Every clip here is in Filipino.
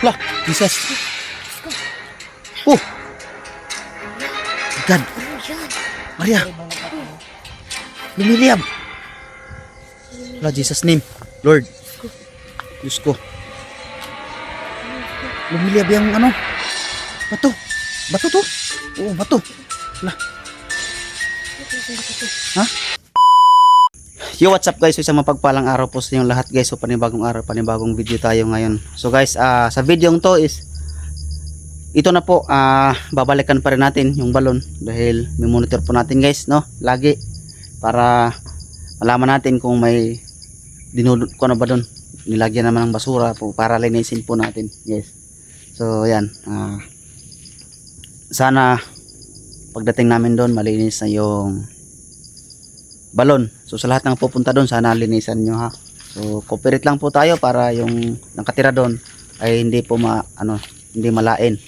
Lah, Jesus. Oh. God. Maria. Lumiliyab. La, Jesus name. Lord. Diyos ko. Lumiliyab yung ano. Bato. Bato to. Oo, bato. La. Ha? Yo, what's up guys? So, isang mapagpalang araw po sa inyong lahat guys. So panibagong araw, panibagong video tayo ngayon. So guys, sa video to is ito na po, babalikan pa rin natin yung balon dahil may monitor po natin guys, no? Lagi para malaman natin kung may dinudot ko na ba doon. Nilagyan naman ng basura po para linisin po natin guys. So yan, sana pagdating namin doon malinis na yung balon. So sa lahat ng pupunta doon, sana linisan nyo ha. So cooperate lang po tayo para yung nakatira doon ay hindi po hindi malain.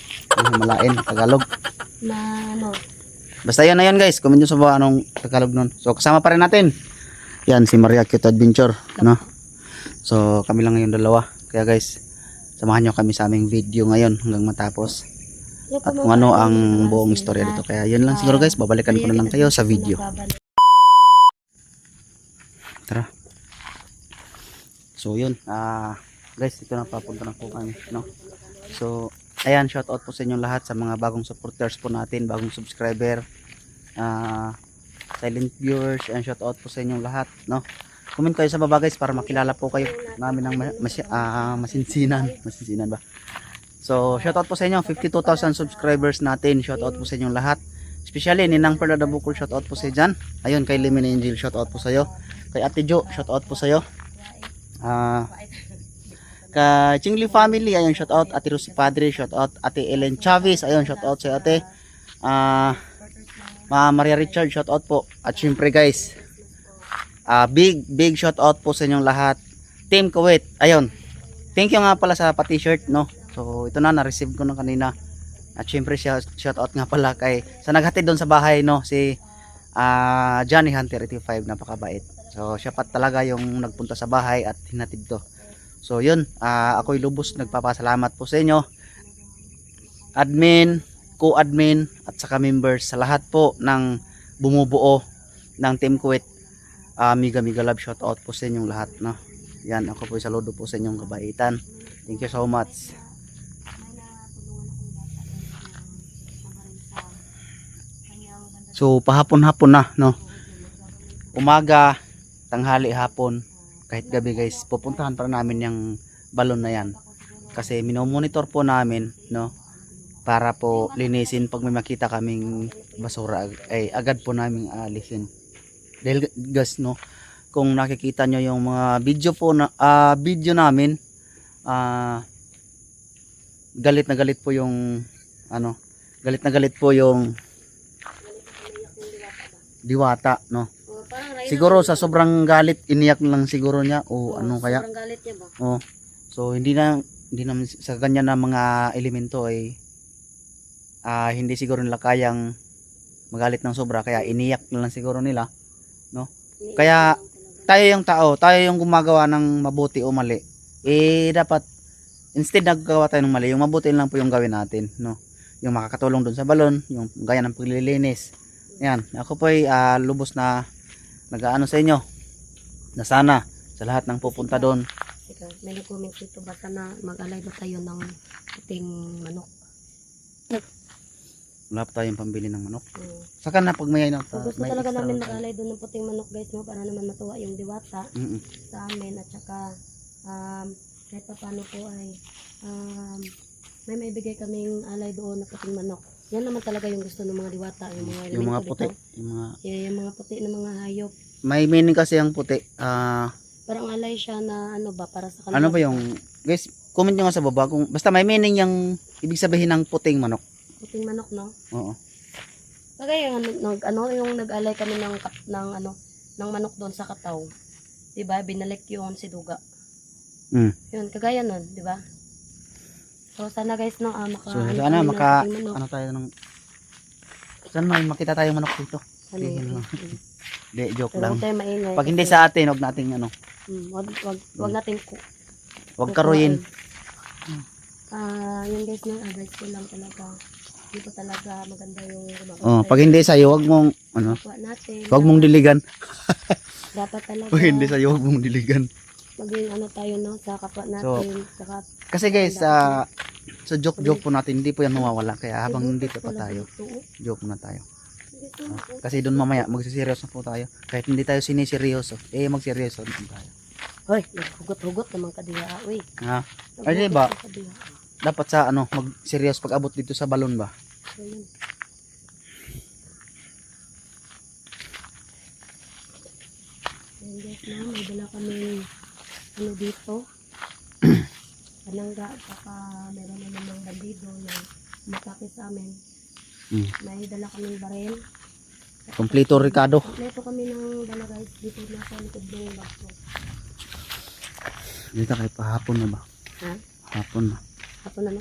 Malain Tagalog. Basta yan na yan guys. Comment nyo sa baba anong Tagalog nun. So kasama pa rin natin. Yan si Maria Cute Adventure, no? So kami lang ngayon dalawa. Kaya guys, samahan nyo kami sa aming video ngayon hanggang matapos. At kung ano ang buong istorya dito. Kaya yun lang siguro guys. Babalikan ko na lang kayo sa video. Tara. So yun, guys, ito na papunta na po kami, no? So ayan, shout out po sa inyong lahat sa mga bagong supporters po natin, bagong subscriber, silent viewers, and shout out po sa inyong lahat, no? Comment kayo sa baba guys para makilala po kayo namin ng masinsinan ba. So shout out po sa inyo, 52,000 subscribers natin. Shout out po sa inyong lahat, especially Ninang Perla Dabukol, shout out po sa dyan. Ayun, kay Limin Angel, shout out po sa iyo. Kay Ate Jo, shout out po sa iyo. Kay Chingli family, ayun, shout out. Ate Rosie Padre, shout out. Ate Ellen Chavez, ayun, shout out sa ate. Maria Richard, shout out po. At syempre guys, big shout out po sa inyong lahat. Team Kuwait, ayun. Thank you nga pala sa pa-t-shirt, no. So ito na-receive ko na kanina. At syempre shout out nga pala kay sa naghatid doon sa bahay, no, si Johnny Hunter 85, napakabait. So siya pa talaga yung nagpunta sa bahay at hinatid to. So yun, ako'y lubos nagpapasalamat po sa inyo, admin, co-admin at saka members, sa lahat po ng bumubuo ng Team Kuwait. Mega love, shout out po sa inyong lahat, no. Yan, ako po saludo po sa inyong kabaitan. Thank you so much. So pahapon-hapon na, no. Umaga, tanghali, hapon, kahit gabi guys, pupuntahan pa namin yung balon na yan. Kasi minomonitor po namin, no, para po linisin pag may makita kaming basura ay agad po namin alisin. Dahil guys, no, kung nakikita nyo yung mga video po na video namin, galit na galit po yung diwata, no. Siguro sa sobrang galit iniyak lang siguro niya o ano kaya. Sobrang galit niya ba? Oh. So hindi na sa ganyan na mga elemento ay hindi siguro nila kayang magalit ng sobra, kaya iniyak na lang siguro nila, no. Kaya tayo yung tao, tayo yung gumagawa ng mabuti o mali. Dapat instead naggawa tayo ng mali, yung mabuti lang po yung gawin natin, no. Yung makakatulong doon sa balon, yung gaya ng paglilinis. Yan, ako po ay lubos na nag-aano sa inyo na sana sa lahat ng pupunta doon. May nag-comment dito, basta na mag-alay na tayo ng puting manok. Wala pa tayong pambili ng manok. Saka na pag may gusto talaga namin mag-alay doon ng puting manok guys, no, para naman matuwa yung diwata sa amin, at saka kahit pa paano po ay may maibigay kaming alay doon na puting manok. Yan naman talaga yung gusto ng mga diwata, yung mga puti, yung mga puti na mga hayop. May meaning kasi ang puti. Parang alay siya na ano ba para sa kanila. Ano ba yung guys, comment nyo nga sa baba kung basta may meaning yung ibig sabihin ng puting manok. Puting manok, no? Oo. Kagaya yung nag-alay kami ng manok doon sa Kataw. 'Di ba? Binalik yun si Duga. Yun, kagaya nun, 'di ba? So sana guys, no, ano tayo ng saan may makita tayong manok dito. Hindi, joke lang. Pag hindi sa atin, huwag nating wag natin huwag karuyin. Yun guys, no, advice ko lang talaga. Hindi po talaga maganda yung Oh, pag hindi sa'yo, wag mong, ano, kapwa natin. wag mong diligan. Dapat talaga Pag hindi sa'yo, wag mong diligan. maging ano tayo, no, sa kapwa natin. Saka, Kasi guys, sa joke po natin, hindi po yan mawawala. Kaya habang nandito pa tayo, joke na tayo. Kasi doon mamaya, magsiseryoso po tayo. Kahit hindi tayo siniseryoso, magseryoso naman tayo. hoy, naghugot-hugot naman ka diha, uy. Ha? Ay, di ba? Naghugot ka diha. Dapat sa mag-serious pag abot dito sa balon ba? Ayun. Ayun guys, no, may dala kami ano dito. Panangga, saka meron na namang bandido na matake sa amin. May dala kaming baril. Kompleto Ricardo. Kompleto kami ng dala guys dito na sa likod ng bag ko. Dito kay pahapon na ba? Ha? Hapon na. Hapon na no?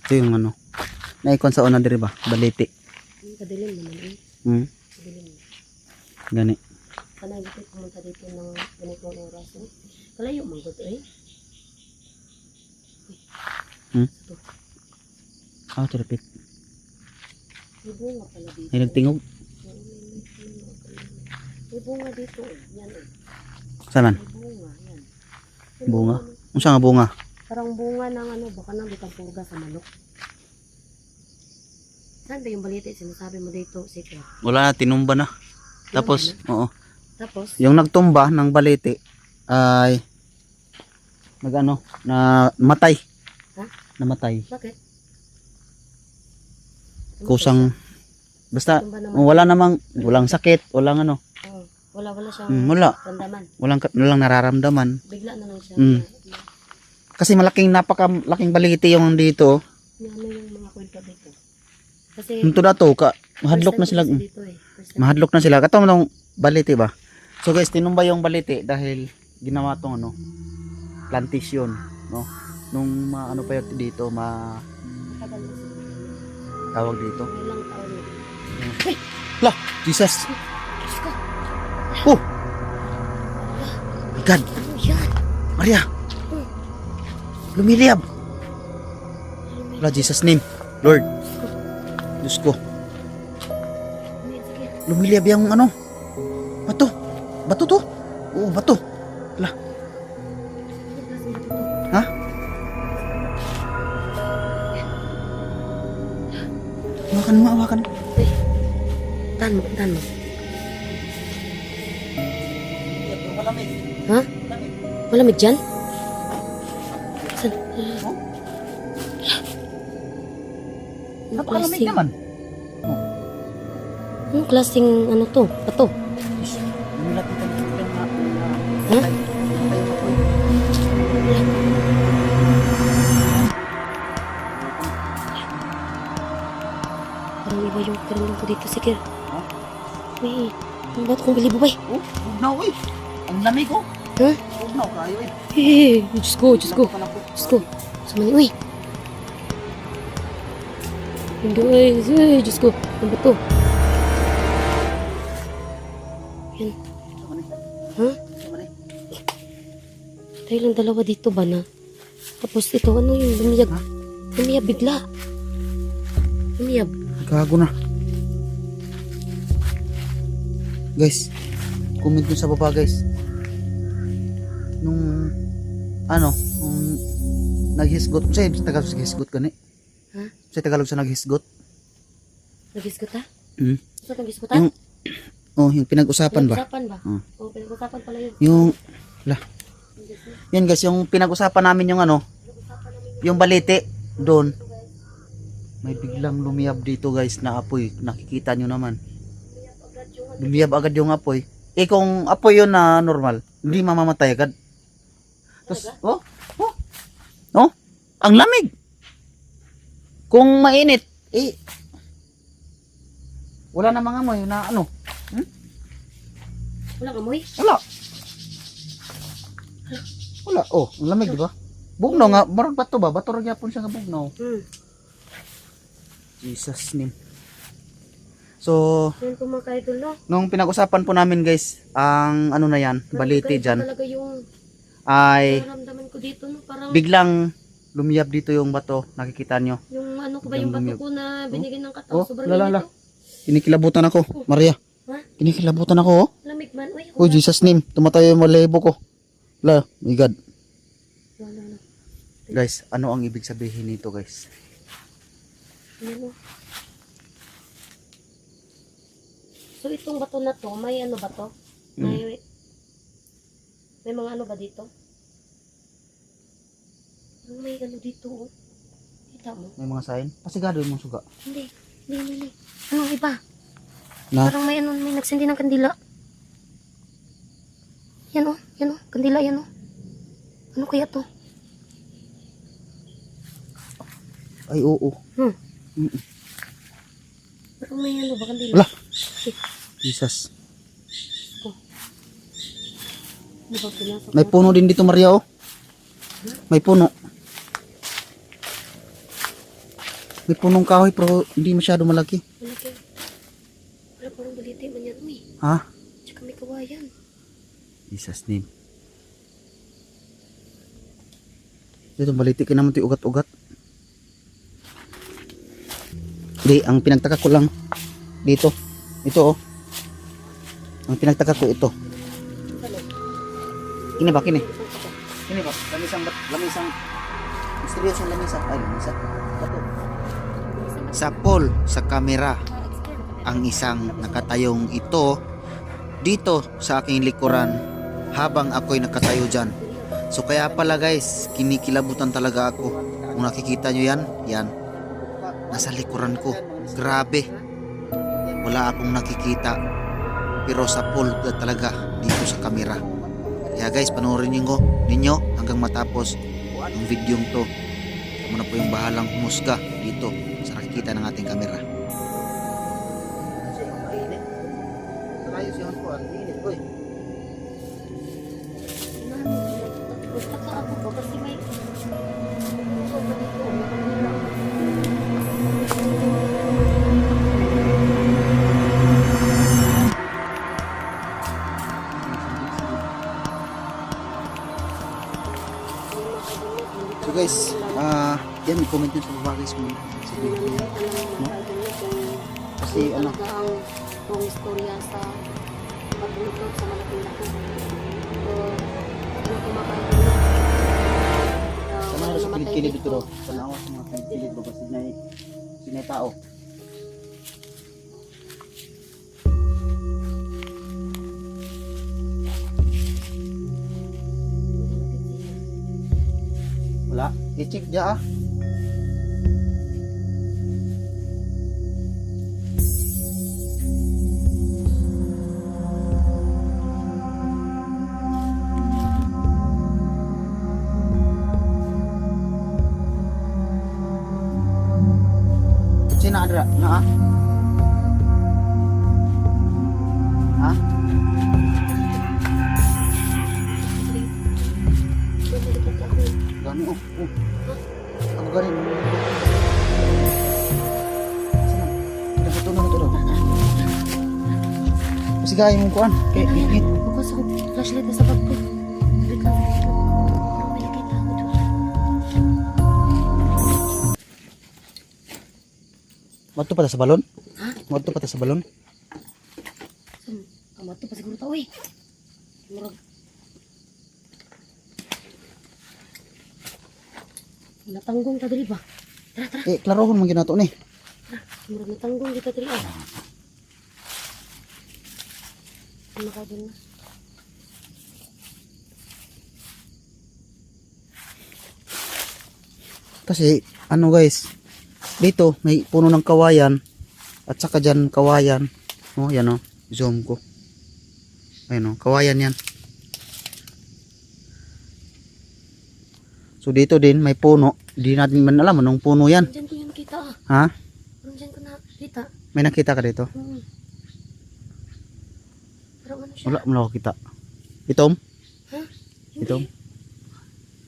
Ito yung naikon sa una diri ba? Baliti. Kadilim naman eh. Kadilim. Gani. Sana hindi pumunta dito ng ganitong oras eh. Kalayo manggod eh. Trapit. May bunga pala dito. Ay nagtingog. May bunga dito eh. Yan eh. Saman? May bunga. Yan. Bunga? Unsa nga bunga? Parang bunga ng baka nang bitang purga sa manok. Saan ba yung balita sinasabi mo dito, Sikret? Wala na, tinumba na. Tapos, oo. Tapos? Yung nagtumba ng baliti ay na matay. Ha? Namatay. Bakit? Kusang basta Tumba naman. walang sakit, walang Oh, wala siyang wala. ramdaman. Walang nararamdaman. Bigla na lang siya. Kasi napakalaking baliti yung dito. Ano yung mga kwento dito? Kasi Nito na to, mahadlok na first sila. time ko kasi dito eh. First time. Mahadlok na sila. Katong nung baliti ba? So guys, tinumba yung baliti dahil ginawa tong plantation, no? Nung pa yun dito, Matagal na sila. tawag dito. Ilang taon na. Lah, Jesus. Diyos ko. Oh. My God, Ano yan? Maria. Lumiliyab. La Jesus name. Lord. Diyos ko. Sige. Lumiliyab yung bato. Bato to. Oo, bato. La. Ha? Hawakan mo. Tan mo. Ha? Malamig dyan? Saan? Napakalamig naman. Anong klaseng to? Bato? Ha? Parang iba yung karinig ko dito, Sikir. Ha? May, ang bato kong bilibubay. Oh, ugnaw eh. Ang lamig oh. Ha? Ugnaw kayo eh. Diyos ko. Sumali, uy. Hindi, uy, Diyos ko. Ang bato. Yan. Ha? Tayo lang dalawa dito ba na? Tapos ito, ano yung lumiyab? Lumiyab bigla. Lumiyab. Gago na. Guys, comment nyo sa baba guys. Nung naghisgot. Sa Tagalog sa hisgot gani. Ha? Sa Tagalog sa naghisgot. Nagisgot ha? Hmm. Sa nagisgot ha? Yung pinag-usapan ba? Pinag-usapan ba? Hmm. Oo, pinag-usapan pala yun. Yan guys, yung pinag-usapan namin yung baliti doon. May biglang lumiyab dito guys na apoy. Nakikita nyo naman. Lumiyab agad yung apoy. Kung apoy yun na normal, hindi mamamatay agad. Tapos, ang lamig. Kung mainit, wala namang amoy na Walang amoy? Wala. Oh, ang lamig, di ba? Bugnaw nga, marag bato ba? Bato ra gyapon siya nga bugnaw. Jesus name. So, Yan po mga ka-idol, no? nung pinag-usapan po namin guys, ang na yan, baliti Ganito dyan. talaga yung ay Naramdaman ko dito, no? Parang biglang lumiyab dito yung bato. Nakikita nyo. yung ano ko ba, yung bato lumiyab. ko na binigyan ng Oh, katao. Sobrang lala. init, oh. Kinikilabutan ako. Maria. Ha? Kinikilabutan ako, oh. Lamig man. Uy, Oh, Jesus name. Tumatayo yung malebo ko. La, my God. wala na. Guys, ano ang ibig sabihin nito, guys? Ano? So itong bato na to, may ano ba to? May mga ano ba dito? May ano dito, oh. Kita mo? May mga sign. Pasigado yung mga suga. Hindi. Ano iba? Na? Parang may ano, may nagsindi ng kandila. Yan oh, kandila yan oh. Ano kaya to? Ay, oo. Parang may ano ba kandila? Wala. Eh, Jesus. ano ba pinasok May mo? puno din dito, Maria, oh. May puno. May punong kahoy pero hindi masyado malaki. Malaki. Wala parang baliti man yan, uy. Ha? Tsaka may kawayan. Jesus name. Dito baliti ka naman ito ugat-ugat. Hindi, ang pinagtaka ko lang dito. Ito, oh. Ang pinagtaka ko ito. Kini ba, kini? Kini ba? Lamisang misteryosong lamisa. Ay, lamisa. Bato. Sa pole, sa kamera, ang isang nakatayong ito dito sa aking likuran habang ako'y nakatayo dyan. So kaya pala guys, kinikilabutan talaga ako. Kung nakikita nyo yan, yan. Nasa likuran ko. Grabe. Wala akong nakikita. Pero sa pole talaga dito sa kamera. Kaya guys, panoorin ninyo hanggang matapos ang videong to. Ito na po yung bahalang humusga dito sa nakikita ng ating kamera. Basta ka ako ba? Kasi may... Sobrang dito, may kandila. So guys, yan, comment nyo sa baba guys kung sa video nyo. Kasi ano, Talaga ang istorya sa pagluto sa malaking laki. So, ano kumakain ko? sana ako sa kilid-kilid dito daw. Sana ako sa mga kilid-kilid daw kasi sinay tao. Wala, i-check dyan ah. Sina adra na ah. Ha? Gani oh. Ako gani. Sana. Dapat na ito. Kasi gaya mong kuan. Kaya ngit. Bukas ako flashlight na sa bag ko. Wait lang. May nakita ako doon. Mato pa ta sa balon? Ha? Mato pa ta sa balon? Amato pa siguro tao eh. Murag. Natanggong ta diri ba? Tara. Eh, klarohon man ginato ni. Murag natanggong kita diri ah. Ano ka dun? Kasi ano guys, dito may puno ng kawayan at saka dyan kawayan. Oh, yan oh, zoom ko. Ayun oh, kawayan yan. So dito din may puno. Di natin man alam anong puno yan. Diyan ko yung nakita ah. Ha? Diyan ko nakita. May nakita ka dito? Parang ano siya? Wala mo ako kita. Itom? Ha? Hindi. Itom?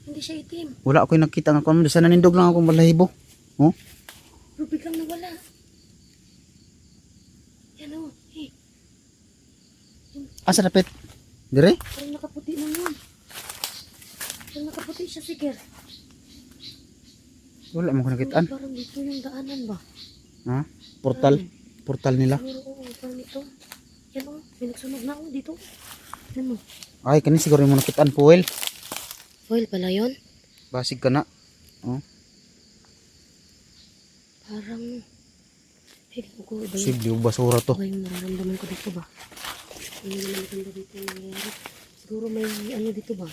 Hindi siya itim. Wala ako yung nakita nga kung sana nindog lang akong balahibo. Oh? Pero biglang nawala. Yan o. Eh. Asa napit? Dire? Parang nakaputi na yun. siya sige. Wala mo ko nakitaan. Parang dito yung daanan ba? Ha? Portal. Portal nila. Siguro, oo, parang ito. Yan o, may nagsunog na ako dito. Yan o. Ay, kani siguro mo nakitaan fuel. Foil pala yun? Basig ka na. Oh. Parang, ay, ko iba yun. Posible yung basura to. Iba yung nararamdaman ko dito ba? Hindi naman maganda dito yung nangyayari. Siguro may ano dito ba?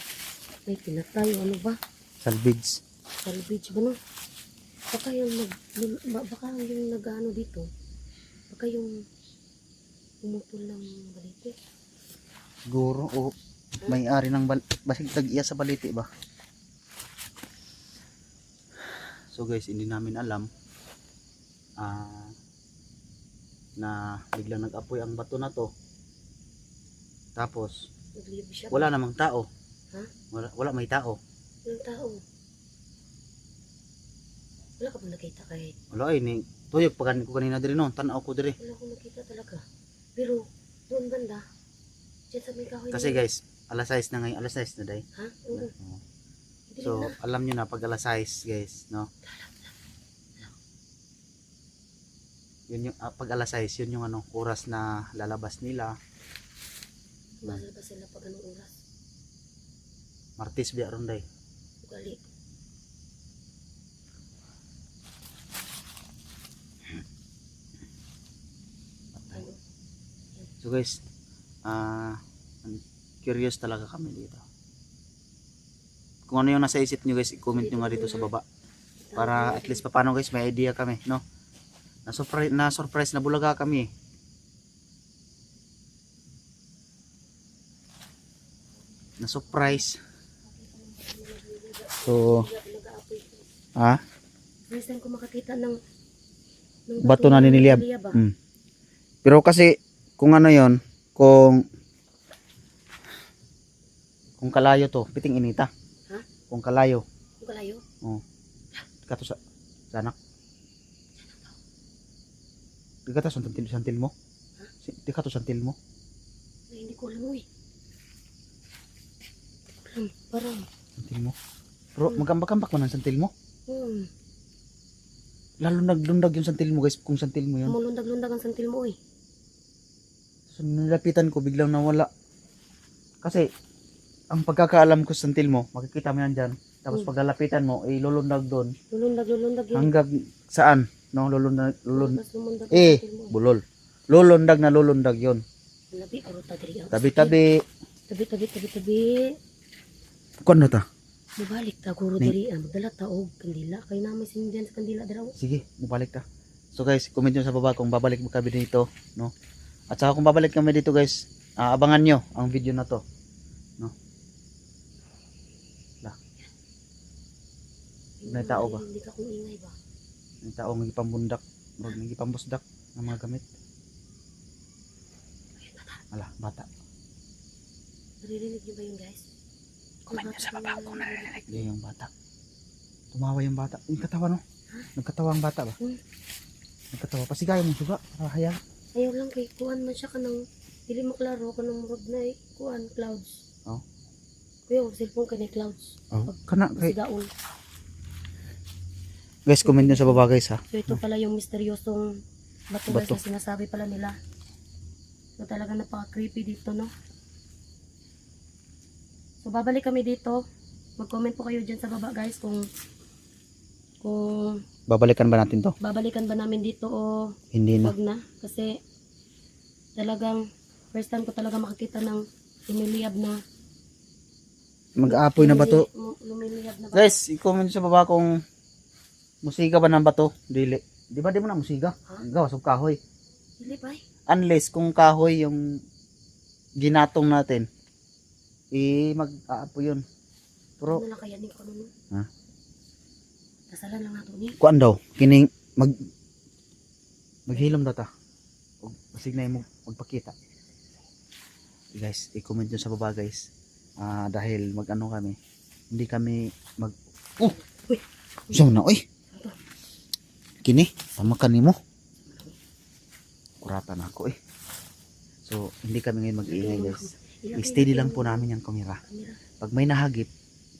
May pinatay o ano ba? Salvage. Salvage ba no? Baka yung baka yung nag-ano dito. Baka yung umutol ng baliti. Siguro o may-ari ng basig tag-iya sa baliti ba? So guys, hindi namin alam na biglang nag-apoy ang bato na to. Tapos Nagliyab siya. wala namang tao. Ha? Wala may tao. Walang tao. Wala ka ba nakita kahit? Wala ay ni tuyok pa ko kanina diri no, tanaw ko diri. Wala akong nakita talaga. Pero doon banda. Diyan sa may kahoy. Kasi guys, alas 6 na ngayon, alas 6 na day. Ha? Oo. Oo. Hindi So, na. alam nyo na pag alas 6 guys, no? Yun yung pag alas 6, yun yung ano, oras na lalabas nila. Masal pa sila pag anong oras. Martes biya ron day. Ugali. Ano? So guys, curious talaga kami dito. Kung ano yung nasa isip nyo guys, i-comment nyo nga dito sa baba. Para at least paano guys, may idea kami, no? Na-surprise na bulaga kami. Na-surprise. So, ha? First time ko makakita ng Bato na niniliyab. ba? Pero kasi kung ano yon, kung kalayo to, piting inita. Ha? Kung kalayo. Kung kalayo? Oh. Kato sa sanak. Di ka to santil mo? Ha? Di ka to santil mo? Ay, hindi ko alam uy. Parang. Santil mo. Pero magambak-ambak man ang santil mo. Hmm. Lalo naglundag yung santil mo guys, kung santil mo yun. Mulundag-lundag ang santil mo eh. So nilapitan ko, biglang nawala. Kasi ang pagkakaalam ko sa santil mo, makikita mo yan dyan. Tapos pag lalapitan mo, lulundag doon. Lulundag yun. Hanggang saan? No, Tapos lumundag ang Eh, santil mo. bulol. Lulundag yun. Labi, aruta diri. Tabi-tabi. Tabi. Kuan na ta? Mubalik ta guro diri. Magdala ta og kandila. Kay namin sindihan sa kandila diraw. Sige, mabalik ta. So guys, comment nyo sa baba kung babalik mo kami dito, no? At saka kung babalik kami dito guys, abangan nyo ang video na to, no? May tao ba? Hindi ka kung ingay ba? May tao nagipambundak, nagipambusdak ng mga gamit. Ala, bata. Naririnig niyo ba yun guys? Comment nyo sa baba kung naririnig nyo yung bata. Tumawa yung bata. Nagkatawa no? Nagkatawa ang bata ba? Nagkatawa. Pasigayan mo suga. Para hayang. Ayaw lang kay kuan man siya kanang dili mo klaro kanang murag na kuan clouds. Oh. Kuya, og cellphone kanay clouds. Oh, kana kay Sigaon. guys, comment nyo sa baba guys ha. So ito pala yung misteryosong bato guys na sinasabi pala nila. So talaga napaka-creepy dito no. So babalik kami dito. Mag-comment po kayo dyan sa baba guys kung Babalikan ba natin to? babalikan ba namin dito o Hindi na. wag na. Kasi talagang first time ko talaga makakita ng lumiliyab na Mag-aapoy na ba to? lumiliyab na bato. Guys, i-comment sa baba kung musiga ba ng bato? Dili. Di ba di mo na musiga? Gawas og kahoy. Dili ba? Unless kung kahoy yung ginatong natin, mag-aapoy yun. Pero, Ano lang kaya ni ko ano? Ha? Kasalan lang nato ni. kuan daw, kining maghilom daw ta. Og basig na mo magpakita. Guys, i-comment nyo sa baba guys. Dahil mag-ano kami, hindi kami Uy! Saan na, oy? Kini, pamakan ni mo. Kuratan ako eh. So, hindi kami ngayon mag-iingay guys. I-steady lang po namin yung kamera. Pag may nahagip,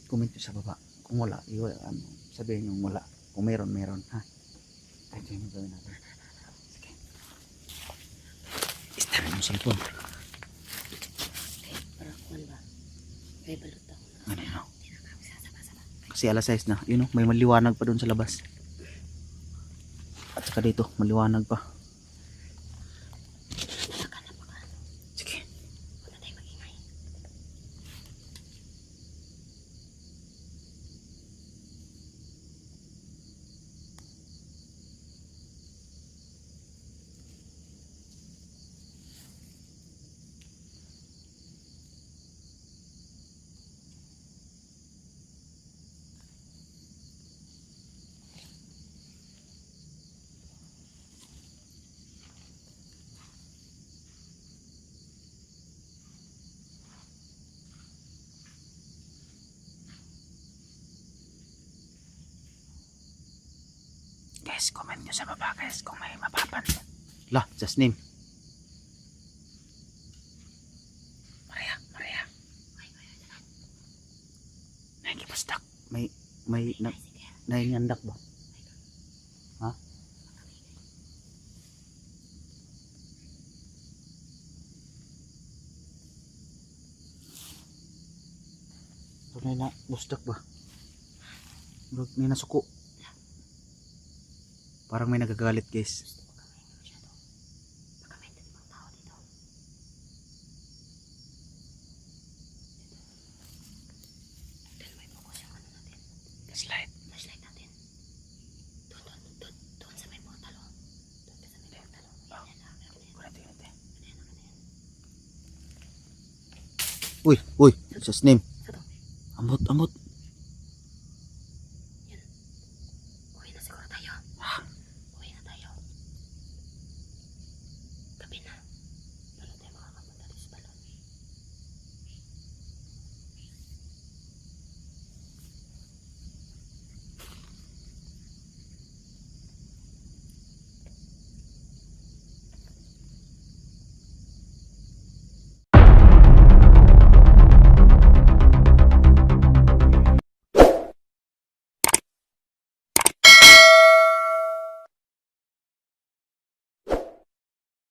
comment nyo sa baba. Kung wala, ano, sabihin yung wala. Kung meron, meron. Ha? Ito yung gawin natin. Sige. Istara yung cellphone. Para kuan ba? Kay balot daw. Ano yun? Kasi alas 6 na. Yun o, may maliwanag pa doon sa labas. At saka dito, maliwanag pa. Sige. Wala tayong magingay. Guys, comment nyo sa baba guys kung may mapapansin. Lah, just name. Maria, Maria. Nakikipastak. May naingandak ba? Ha? Ito na bustak ba? May nasuko. Parang may nagagalit guys. Baka may ibang tao dito. Doon may focus yung ano natin. Slide. Flashlight natin. Doon sa may portal oh. Doon ka sa may portal oh. Ayan na. Kunati. Uy, just name. Sa to. Ambot.